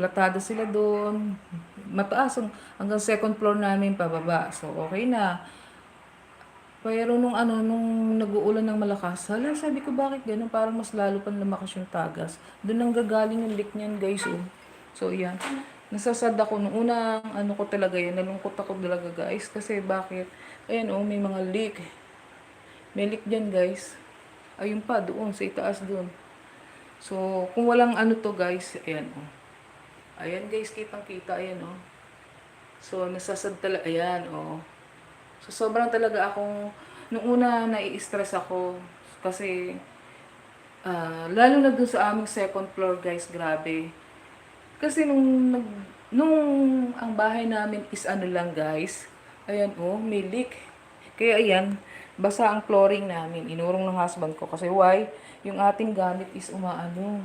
platado sila doon. Mataas, hanggang second floor namin pababa. So, okay na. Pero nung nag-uulan ng malakas, hala, sabi ko, bakit ganun? Parang mas lalo pang lumakas yung tagas. Doon nang gagaling yung leak niyan, guys, oh. So, yan. Nasasad ako. Nung unang ano ko talaga yan, nalungkot ako talaga, guys. Kasi bakit? Ayan, oh, may mga leak. May leak dyan, guys. Ayun pa, doon, sa itaas doon. So, kung walang ano to, guys, ayan, oh. Ayan, guys, kitang-kita, ayan, oh. So, nasasad talaga, ayan, oh. So, sobrang talaga akong, nung una, nai-stress ako. Kasi, lalo na dun sa aming second floor, guys, grabe. Kasi nung ang bahay namin is ano lang, guys. Ayan, oh, may leak. Kaya, ayan, basa ang flooring namin. Inurong ng husband ko. Kasi, why? Yung ating gamit is umaano.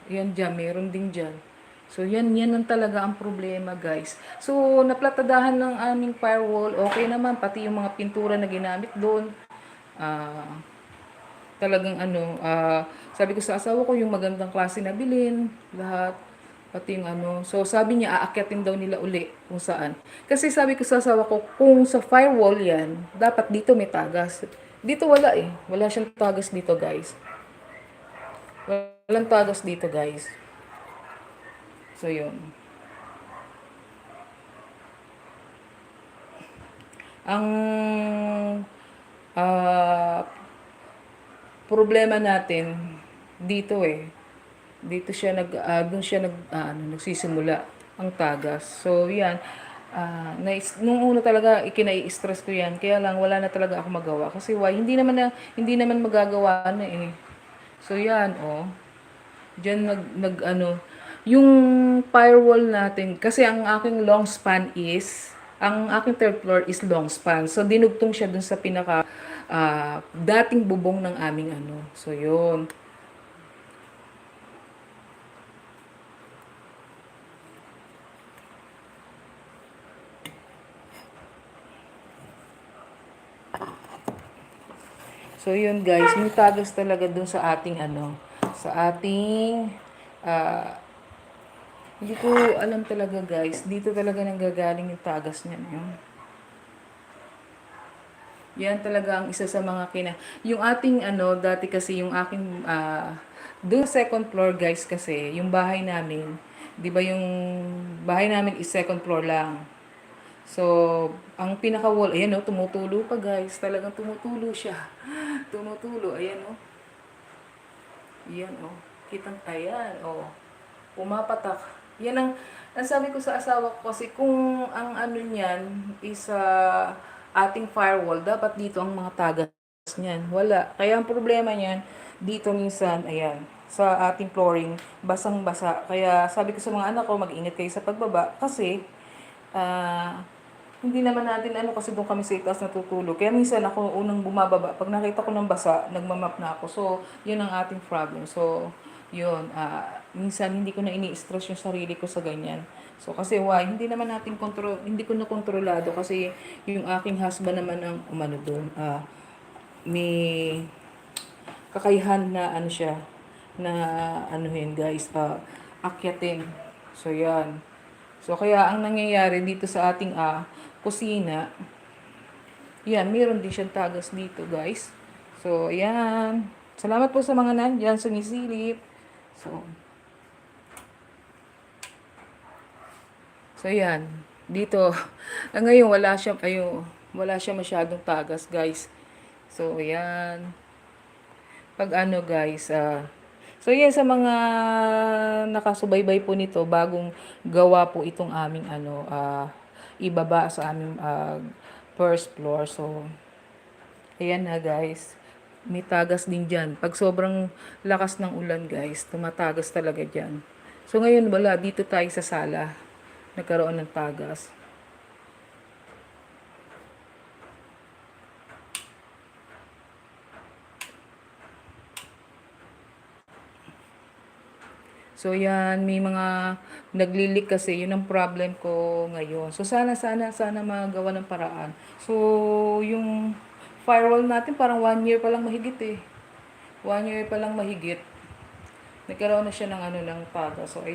Yan dyan, meron din dyan. So, yan ang talaga ang problema, guys. So, naplatadahan ng aming firewall, okay naman, pati yung mga pintura na ginamit doon. Talagang ano, sabi ko sa asawa ko, yung magandang klase na bilhin, lahat. Pati yung ano, so sabi niya, aakyatin daw nila uli kung saan. Kasi sabi ko sa asawa ko, kung sa firewall yan, dapat dito may tagas. Dito wala eh. Wala siyang tagas dito, guys. Walang tagas dito, guys. So, yun. Ang ah, problema natin dito eh. Dito siya doon siya nagsisimula ang tagas. So, yan. Nung una talaga ikinai-stress ko yan. Kaya lang wala na talaga ako magawa kasi why hindi naman magagawa na eh. So, yan oh. Diyan yung firewall natin, kasi ang aking long span is, ang aking third floor is long span. So, dinugtong siya dun sa pinaka, dating bubong ng aming ano. So, yun. So, yun guys, may tagas talaga dun sa ating ano, sa ating, ah, hindi ko alam talaga guys, dito talaga nanggagaling yung tagas niya na yun. Yan talaga ang isa sa mga yung ating ano, dati kasi yung aking, doon second floor guys kasi, yung bahay namin, di ba yung bahay namin is second floor lang. So, ang pinaka-wall, ayan o, tumutulo pa guys. Talagang tumutulo siya. Tumutulo, ayan o. Ayan o. Kitang, ayan o. Pumapatak. Yan ang sabi ko sa asawa ko kasi kung ang ano niyan is ating firewall, dapat dito ang mga tagas niyan. Wala. Kaya ang problema niyan, dito minsan, ayan, sa ating flooring, basang-basa. Kaya sabi ko sa mga anak ko, mag-ingat kayo sa pagbaba kasi, hindi naman natin ano kasi doon kami sa itaas natutulog. Kaya minsan ako unang bumababa. Pag nakita ko ng basa, nagmamap na ako. So, yun ang ating problem. So, yun. Minsan hindi ko na ini-stress yung sarili ko sa ganyan. So, kasi why? Hindi naman natin hindi ko na kontrolado kasi yung aking husband naman ang umano doon. May kakayahan na ano siya, na anuhin guys, akyatin. So, yan. So, kaya ang nangyayari dito sa ating kusina, yan, meron din siyang tagas dito, guys. So, ayan. Salamat po sa mga nandyan, sumisilip. So, ayan. Dito, ngayon wala siya masyadong tagas, guys. So, ayan. Pag ano, guys, so, yan sa mga nakasubaybay po nito, bagong gawa po itong aming ibaba sa aming first floor. So, ayan na guys. May tagas din dyan. Pag sobrang lakas ng ulan guys, tumatagas talaga dyan. So, ngayon wala. Dito tayo sa sala. Nagkaroon ng tagas. So, yan, may mga naglilik kasi, yun ang problem ko ngayon. So, sana magawa ng paraan. So, yung firewall natin, parang 1 year pa lang mahigit eh. 1 year pa lang mahigit. Nagkaroon na siya ng ng taga. So,